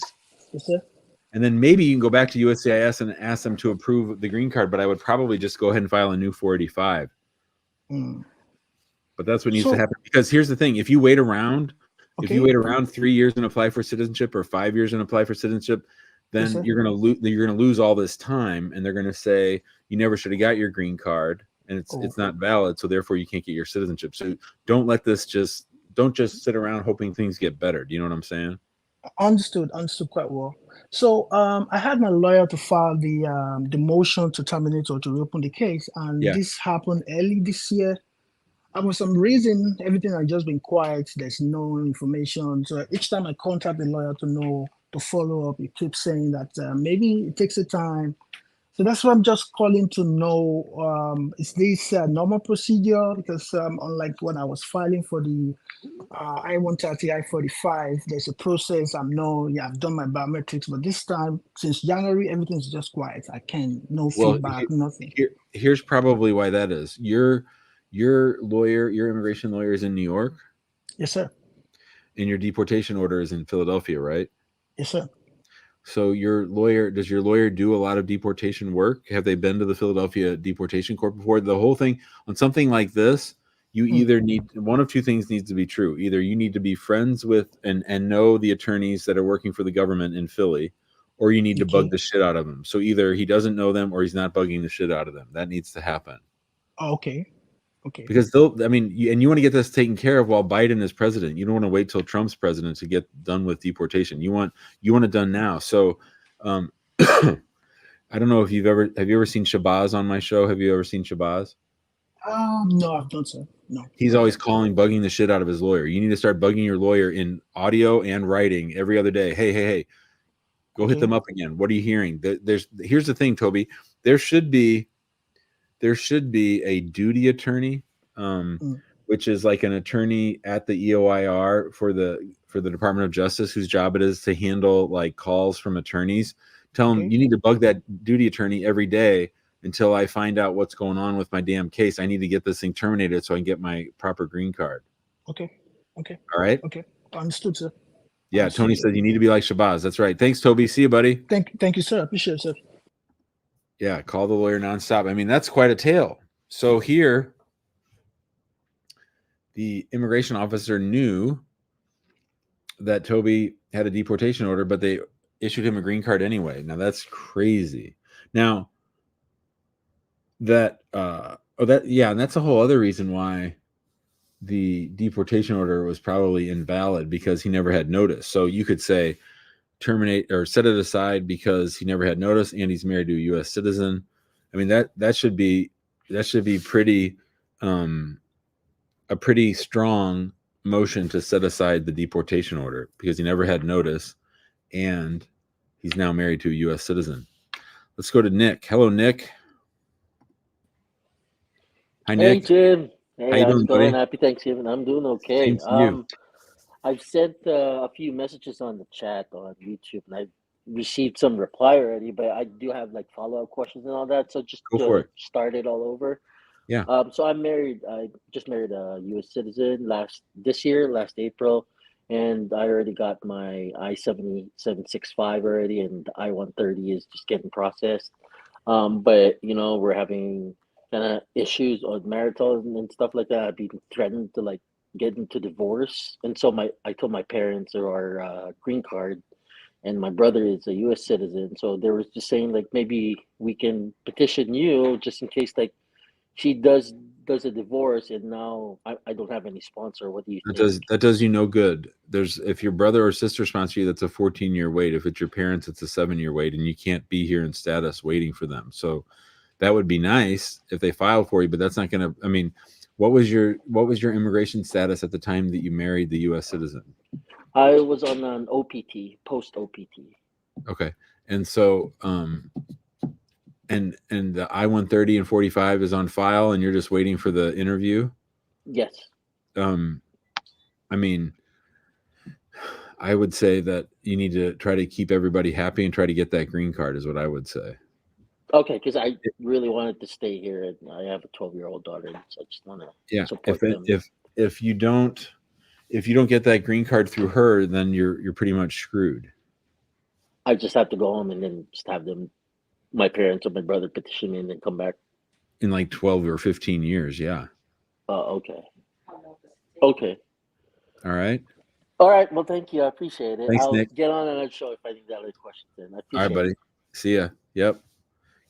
Yes, sir. And then maybe you can go back to USCIS and ask them to approve the green card, but I would probably just go ahead and file a new 485. But that's what needs to happen. Because here's the thing. If you wait around, if you wait around 3 years and apply for citizenship or 5 years and apply for citizenship, then you're gonna lose all this time, and they're gonna say you never should have got your green card, and it's not valid, so therefore you can't get your citizenship. So don't just sit around hoping things get better. Do you know what I'm saying? Understood quite well. So I had my lawyer to file the motion to terminate or to reopen the case, and this happened early this year. And for some reason, everything had just been quiet. There's no information. So each time I contact the lawyer to follow up, he keeps saying that maybe it takes a time. So that's why I'm just calling to know, is this a normal procedure? Because unlike when I was filing for the I-130, I-45, there's a process. I've done my biometrics, but this time, since January, everything's just quiet. No feedback, nothing. Here's probably why that is. Your lawyer, your immigration lawyer is in New York? Yes, sir. And your deportation order is in Philadelphia, right? Yes, sir. So does your lawyer do a lot of deportation work? Have they been to the Philadelphia Deportation Court before? The whole thing on something like this, you either need one of two things needs to be true. Either you need to be friends with and know the attorneys that are working for the government in Philly, or you need to bug the shit out of them. So either he doesn't know them or he's not bugging the shit out of them. That needs to happen. Okay. Because you want to get this taken care of while Biden is president. You don't want to wait till Trump's president to get done with deportation. You want it done now. So, I don't know if have you ever seen Shabazz on my show? Have you ever seen Shabazz? No, I've done so. No. He's always bugging the shit out of his lawyer. You need to start bugging your lawyer in audio and writing every other day. Hey, go hit them up again. What are you hearing? Here's the thing, Toby. There should be a duty attorney, which is like an attorney at the EOIR for the Department of Justice, whose job it is to handle like calls from attorneys Tell them Okay. you need to bug that duty attorney every day until I find out what's going on with my damn case. I need to get this thing terminated so I can get my proper green card. Okay. Okay. All right. Okay. Understood, sir. Yeah. Understood, Tony sir. said you need to be like Shabazz. That's right. Thanks, Toby. See you, buddy. Thank you, sir. Appreciate it, sir. Yeah. Call the lawyer nonstop. I mean, that's quite a tale. So here, the immigration officer knew that Toby had a deportation order, but they issued him a green card anyway. Now that's crazy. Now that and that's a whole other reason why the deportation order was probably invalid, because he never had notice. So you could say terminate or set it aside because he never had notice and he's married to a U.S. citizen. I mean, that should be pretty a pretty strong motion to set aside the deportation order, because he never had notice and he's now married to a U.S. citizen. Let's go to Nick. Hello, Nick. Hi, Nick. Hey, Jim. Hey, How you how's doing, it going? buddy? Happy Thanksgiving. I'm doing okay. Same to you. I've sent a few messages on the chat on YouTube, and I've received some reply already, but I do have like follow-up questions and all that. So just Go for to it. start it all over. Yeah. So I'm married. I just married a U.S. citizen last April, and I already got my I-7765 already, and the I-130 is just getting processed. But we're having kind of issues on marital and stuff like that. I've been threatened to like get into divorce, and so I told my parents or our green card, and my brother is a U.S. citizen, so they were just saying like maybe we can petition you just in case like she does a divorce, and now I don't have any sponsor. What do you think? That does you no good. If your brother or sister sponsor you, that's a 14-year wait. If it's your parents, it's a 7-year wait, and you can't be here in status waiting for them. So that would be nice if they filed for you, but that's not going to. I mean, what was your immigration status at the time that you married the U.S. citizen? I was on an OPT, post OPT. Okay, and so and the I-130 and 45 is on file, and you're just waiting for the interview. Yes. I mean, I would say that you need to try to keep everybody happy and try to get that green card is what I would say. Okay, because I really wanted to stay here, and I have a 12-year-old daughter, so I just want to support them. If you don't get that green card through her, then you're pretty much screwed. I just have to go home and then just have them, my parents or my brother, petition me and then come back in like 12 or 15 years. Yeah. Okay. Okay. All right. All right. Well, thank you. I appreciate it. Thanks, I'll Nick. get on another show if I need other questions. Then. I appreciate All right, buddy. it. See ya. Yep.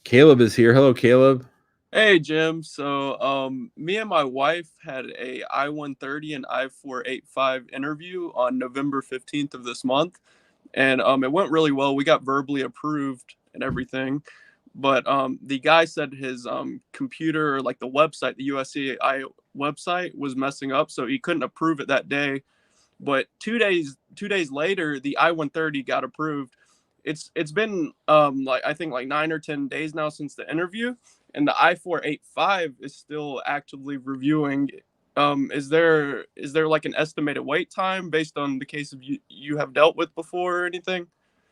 Caleb is here. Hello, Caleb. Hey, Jim. So me and my wife had a I-130 and I-485 interview on November 15th of this month. And it went really well. We got verbally approved and everything. But the guy said his computer, like the website, the USCI website, was messing up, so he couldn't approve it that day. But 2 days later, the I-130 got approved. It's been I think 9 or 10 days now since the interview, and the I-485 is still actively reviewing. Is there like an estimated wait time based on the cases you have dealt with before or anything?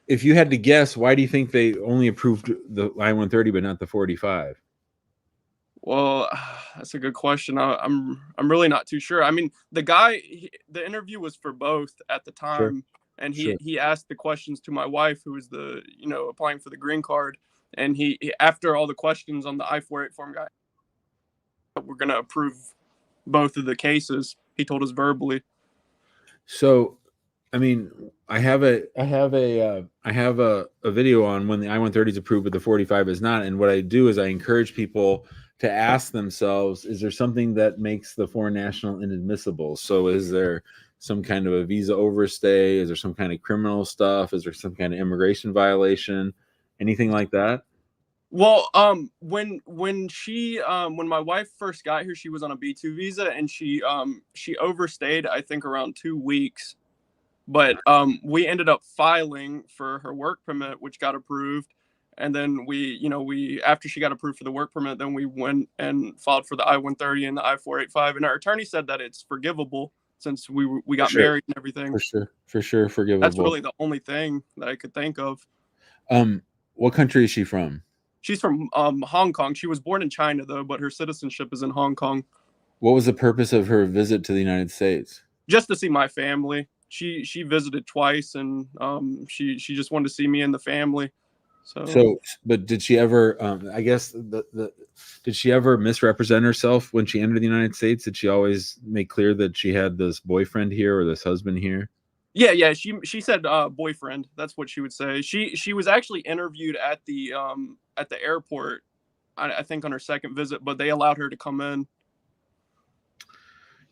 If you had to guess, why do you think they only approved the I-130 but not the 45? Well, that's a good question. I'm really not too sure. I mean, the interview was for both at the time, sure. And he asked the questions to my wife, who was the applying for the green card, and he after all the questions on the I-48 form guy, we're gonna approve both of the cases. He told us verbally. So, I mean, I have a video on when the I-130 is approved but the 45 is not, and what I do is I encourage people to ask themselves, is there something that makes the foreign national inadmissible? So is there some kind of a visa overstay? Is there some kind of criminal stuff? Is there some kind of immigration violation? Anything like that? Well, when my wife first got here, she was on a B2 visa, and she overstayed, I think, around 2 weeks. But we ended up filing for her work permit, which got approved. And then we after she got approved for the work permit, then we went and filed for the I-130 and the I-485. And our attorney said that it's forgivable since we got married and everything. For sure, forgivable. That's really the only thing that I could think of. What country is she from? She's from Hong Kong. She was born in China though, but her citizenship is in Hong Kong. What was the purpose of her visit to the United States? Just to see my family. She visited twice, and she just wanted to see me and the family. So, but did she ever? I guess did she ever misrepresent herself when she entered the United States? Did she always make clear that she had this boyfriend here or this husband here? Yeah. She said boyfriend. That's what she would say. She was actually interviewed at the airport, I think on her second visit, but they allowed her to come in.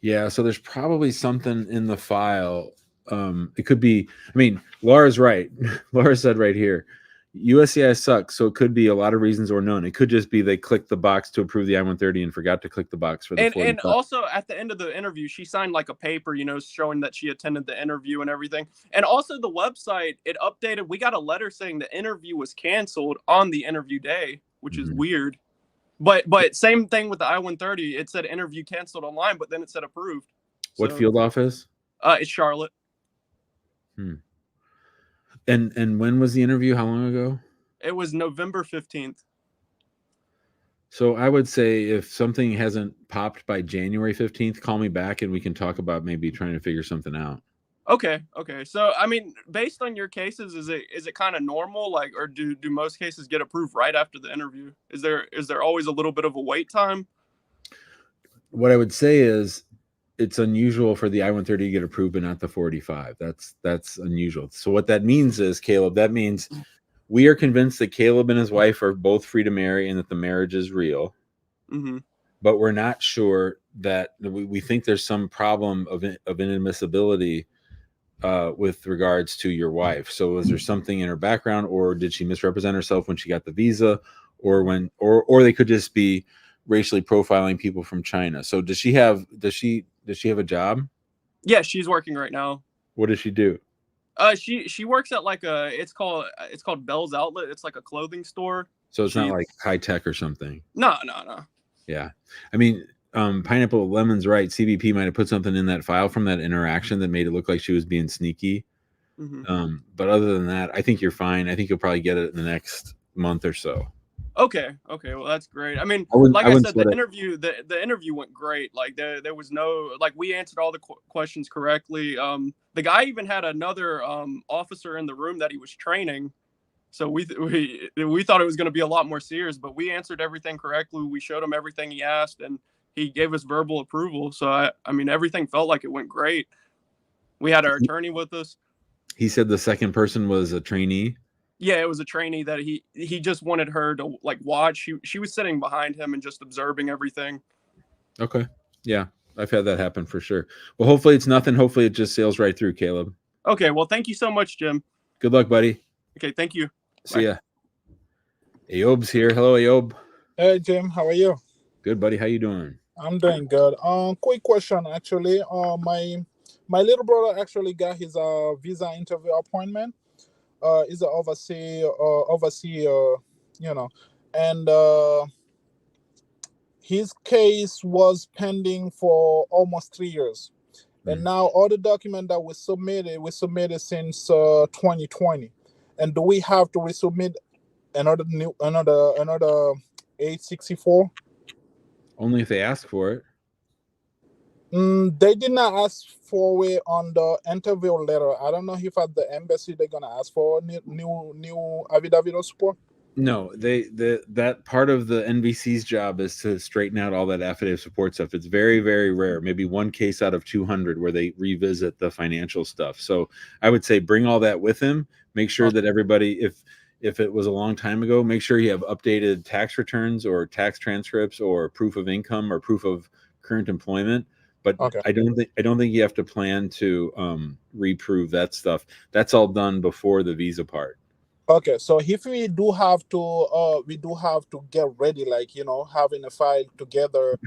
Yeah, so there's probably something in the file. It could be. I mean, Laura's right. Laura said right here, USCIS sucks. So it could be a lot of reasons or none. It could just be they clicked the box to approve the I-130 and forgot to click the box for the 45. And also at the end of the interview, she signed like a paper, showing that she attended the interview and everything. And also the website, it updated. We got a letter saying the interview was canceled on the interview day, which is weird. But same thing with the I-130. It said interview canceled online, but then it said approved. What field office? It's Charlotte. And when was the interview? How long ago? It was November 15th. So I would say if something hasn't popped by January 15th, call me back and we can talk about maybe trying to figure something out. Okay. So, I mean, based on your cases, is it kind of normal? Like, or do most cases get approved right after the interview? Is there always a little bit of a wait time? What I would say is it's unusual for the I-130 to get approved, but not the 485. That's unusual. So what that means is, Caleb, that means we are convinced that Caleb and his wife are both free to marry and that the marriage is real. Mm-hmm. But we're not sure that we think there's some problem of inadmissibility with regards to your wife. So was there something in her background, or did she misrepresent herself when she got the visa, or they could just be racially profiling people from China? So does she have a job? Yeah, she's working right now. What does she do? She works at like it's called Bell's Outlet. It's like a clothing store. So it's not like high tech or something. No. Yeah. I mean, Pineapple Lemon's right. CBP might have put something in that file from that interaction that made it look like she was being sneaky. Mm-hmm. But other than that, I think you're fine. I think you'll probably get it in the next month or so. Okay. Well, that's great. I mean, I said, the interview went great. Like there was no, like, we answered all the questions correctly. The guy even had another officer in the room that he was training. So we thought it was going to be a lot more serious, but we answered everything correctly. We showed him everything he asked, and he gave us verbal approval. So I mean, everything felt like it went great. We had our attorney with us. He said the second person was a trainee. Yeah, it was a trainee that he just wanted her to like watch. She was sitting behind him and just observing everything. Okay. Yeah, I've had that happen for sure. Well, hopefully it's nothing. Hopefully it just sails right through, Caleb. Okay. Well, thank you so much, Jim. Good luck, buddy. Okay. Thank you. See ya. Ayob's here. Hello, Ayob. Hey, Jim. How are you? Good, buddy. How you doing? I'm doing good. Quick question, actually. My little brother actually got his visa interview appointment. Is an overseer, and his case was pending for almost 3 years, and now all the documents that we submitted since 2020. And do we have to resubmit another 864? Only if they ask for it. They did not ask for it on the interview letter. I don't know if at the embassy they're gonna ask for new affidavit of support. No, that part of the NVC's job is to straighten out all that affidavit support stuff. It's very, very rare, maybe one case out of 200 where they revisit the financial stuff. So I would say bring all that with him. Make sure that everybody, if it was a long time ago, make sure you have updated tax returns or tax transcripts or proof of income or proof of current employment. But I don't think you have to plan to reprove that stuff. That's all done before the visa part. Okay, so if we do have to get ready, like, having a file together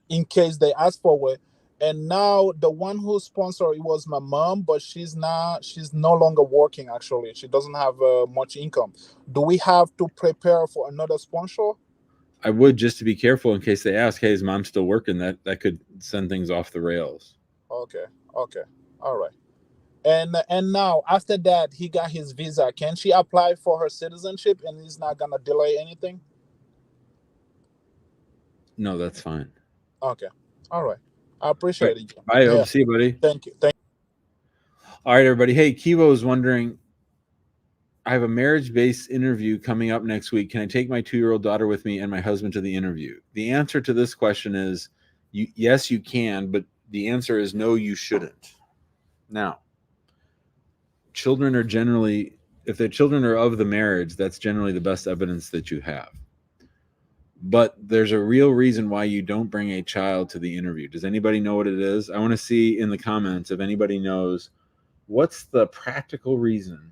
in case they ask for it. And now the one who sponsored it was my mom, but she's no longer working. Actually, she doesn't have much income. Do we have to prepare for another sponsor? I would, just to be careful in case they ask, hey, is mom still working? That could send things off the rails. Okay. All right. And now after that he got his visa. Can she apply for her citizenship and it's not gonna delay anything? No, that's fine. Okay, all right. I All appreciate right. it, Jim. Bye. Hope Yeah, to see you, buddy. thank you. Thank. All right, everybody. Hey, Kivo is wondering, I have a marriage-based interview coming up next week. Can I take my 2-year-old daughter with me and my husband to the interview? The answer to this question is yes, you can, but the answer is no, you shouldn't. Now, children are generally, if the children are of the marriage, that's generally the best evidence that you have. But there's a real reason why you don't bring a child to the interview. Does anybody know what it is? I want to see in the comments if anybody knows what's the practical reason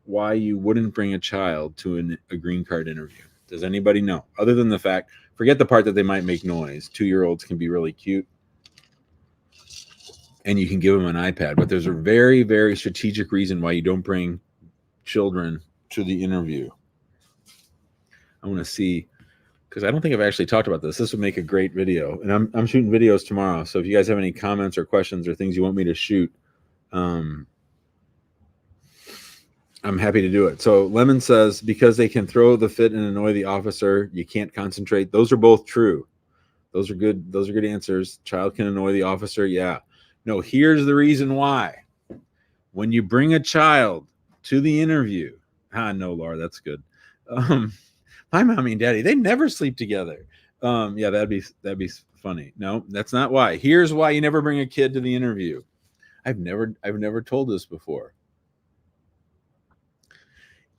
why you wouldn't bring a child to a green card interview. Does anybody know? Other than the fact, forget the part that they might make noise. 2-year-olds can be really cute and you can give them an iPad, but there's a very, very strategic reason why you don't bring children to the interview. I want to see, because I don't think I've actually talked about this. This would make a great video, and I'm shooting videos tomorrow. So if you guys have any comments or questions or things you want me to shoot, I'm happy to do it. So Lemon says, because they can throw the fit and annoy the officer, you can't concentrate. Those are both true. Those are good. Those are good answers. Child can annoy the officer. Yeah. No, here's the reason why. When you bring a child to the interview, no, Laura, that's good. My mommy and daddy, they never sleep together. Yeah, that'd be funny. No, that's not why. Here's why you never bring a kid to the interview. I've never told this before.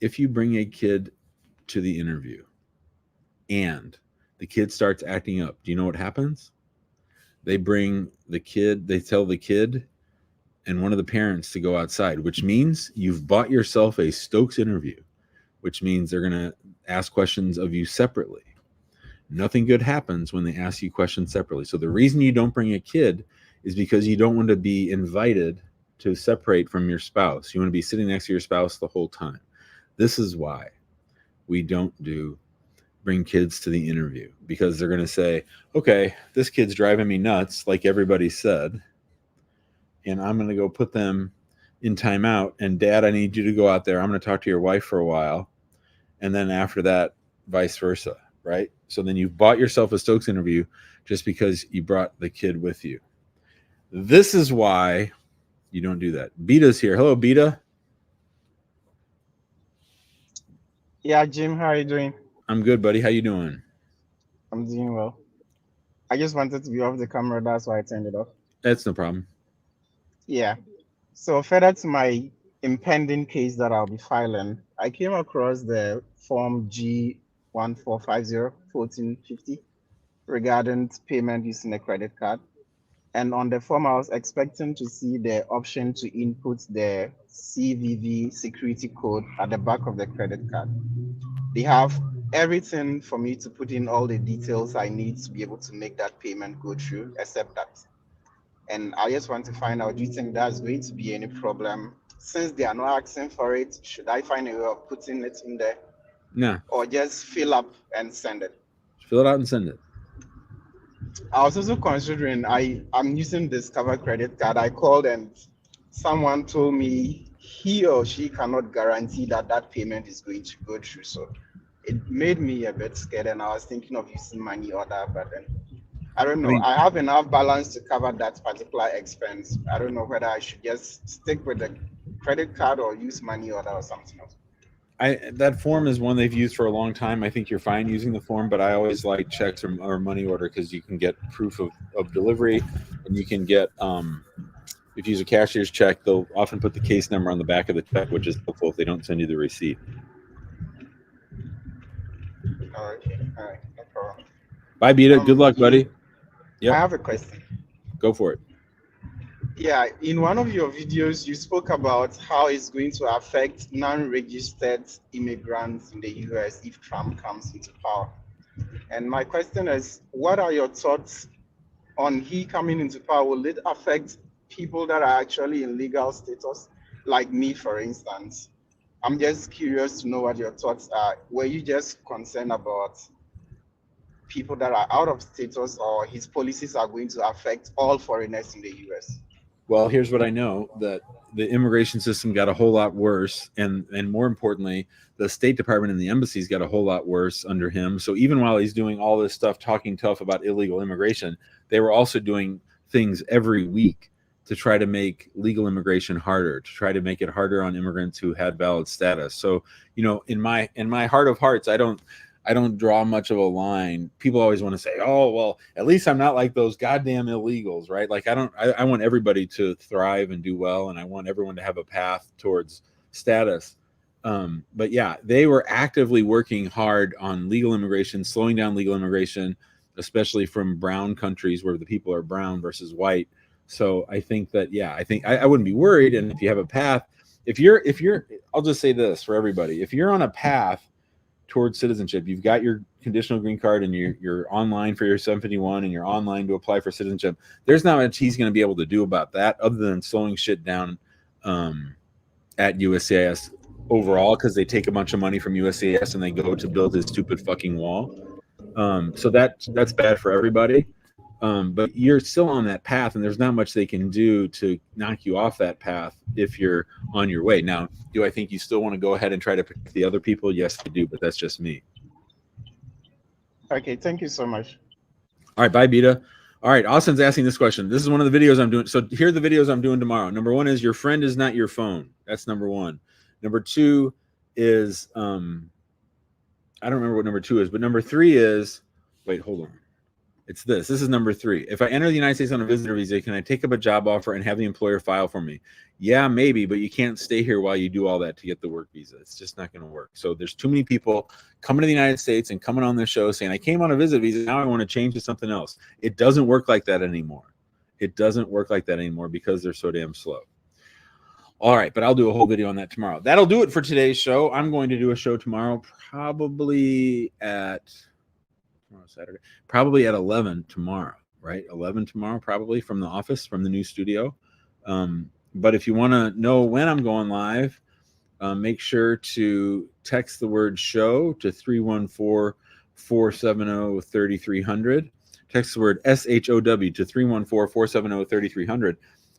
If you bring a kid to the interview and the kid starts acting up, do you know what happens? They bring the kid, they tell the kid and one of the parents to go outside, which means you've bought yourself a Stokes interview, which means they're going to ask questions of you separately. Nothing good happens when they ask you questions separately. So the reason you don't bring a kid is because you don't want to be invited to separate from your spouse. You want to be sitting next to your spouse the whole time. This is why we don't bring kids to the interview, because they're going to say, okay, this kid's driving me nuts, like everybody said, and I'm going to go put them in timeout. And Dad, I need you to go out there. I'm going to talk to your wife for a while. And then after that, vice versa, right? So then you've bought yourself a Stokes interview just because you brought the kid with you. This is why you don't do that. Beta's here. Hello, Beta. Yeah, Jim, how are you doing? I'm good, buddy. How you doing? I'm doing well. I just wanted to be off the camera, that's why I turned it off. That's no problem. Yeah. So further to my impending case that I'll be filing, I came across the form G1450-1450 regarding payment using a credit card. And on the form, I was expecting to see the option to input the CVV security code at the back of the credit card. They have everything for me to put in all the details I need to be able to make that payment go through, except that. And I just want to find out, do you think that's going to be any problem? Since they are not asking for it, should I find a way of putting it in there? No. Or just fill up and send it? Fill it out and send it. I was also considering, I'm using Discover credit card. I called and someone told me he or she cannot guarantee that that payment is going to go through. So it made me a bit scared, and I was thinking of using money order, but then I don't know. I have enough balance to cover that particular expense. I don't know whether I should just stick with the credit card or use money order or something else. That form is one they've used for a long time. I think you're fine using the form, but I always like checks or money order because you can get proof of delivery, and you can get if you use a cashier's check, they'll often put the case number on the back of the check, which is helpful if they don't send you the receipt. All right, no problem. Bye, Beta. Good luck, buddy. I have a question. Go for it. Yeah, in one of your videos, you spoke about how it's going to affect non-registered immigrants in the US if Trump comes into power. And my question is, what are your thoughts on he coming into power? Will it affect people that are actually in legal status, like me, for instance? I'm just curious to know what your thoughts are. Were you just concerned about people that are out of status, or his policies are going to affect all foreness in the US? Well, here's what I know, that the immigration system got a whole lot worse, and more importantly, the State Department and the embassies got a whole lot worse under him. So even while he's doing all this stuff, talking tough about illegal immigration, they were also doing things every week to try to make legal immigration harder, to try to make it harder on immigrants who had valid status. So, you know, in my heart of hearts, I don't draw much of a line. People always want to say, oh, well, at least I'm not like those goddamn illegals, right? Like I want everybody to thrive and do well, and I want everyone to have a path towards status. But yeah, they were actively working hard on legal immigration, slowing down legal immigration, especially from brown countries where the people are brown versus white. So I think that, yeah, I wouldn't be worried. And if you have a path, if you're, I'll just say this for everybody, if you're on a path towards citizenship, you've got your conditional green card and you're online for your 751 and you're online to apply for citizenship, there's not much he's going to be able to do about that other than slowing shit down at USCIS overall, because they take a bunch of money from USCIS and they go to build his stupid fucking wall. So that's bad for everybody. But you're still on that path, and there's not much they can do to knock you off that path if you're on your way. Now, do I think you still want to go ahead and try to pick the other people? Yes, I do, but that's just me. Okay, thank you so much. All right, bye, Beta. All right, Austin's asking this question. This is one of the videos I'm doing. So here are the videos I'm doing tomorrow. Number one is your friend is not your phone. That's number one. Number two is, I don't remember what number two is, but number three is, wait, hold on. It's this. This is number three. If I enter the United States on a visitor visa, can I take up a job offer and have the employer file for me? Yeah, maybe, but you can't stay here while you do all that to get the work visa. It's just not going to work. So there's too many people coming to the United States and coming on this show saying, I came on a visit visa, now I want to change to something else. It doesn't work like that anymore. It doesn't work like that anymore because they're so damn slow. All right, but I'll do a whole video on that tomorrow. That'll do it for today's show. I'm going to do a show tomorrow, probably at Saturday, probably at 11 tomorrow, right? 11 tomorrow, probably from the office, from the new studio. But if you want to know when I'm going live, make sure to text the word show to 314-470-3300. Text the word SHOW to 314-470-3300.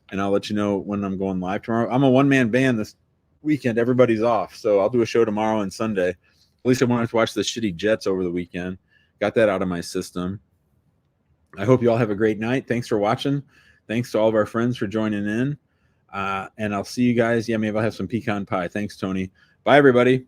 And I'll let you know when I'm going live tomorrow. I'm a one-man band this weekend. Everybody's off. So I'll do a show tomorrow and Sunday. At least I won't have to watch the shitty Jets over the weekend. Got that out of my system. I hope you all have a great night. Thanks for watching. Thanks to all of our friends for joining in. And I'll see you guys. Yeah, maybe I'll have some pecan pie. Thanks, Tony. Bye, everybody.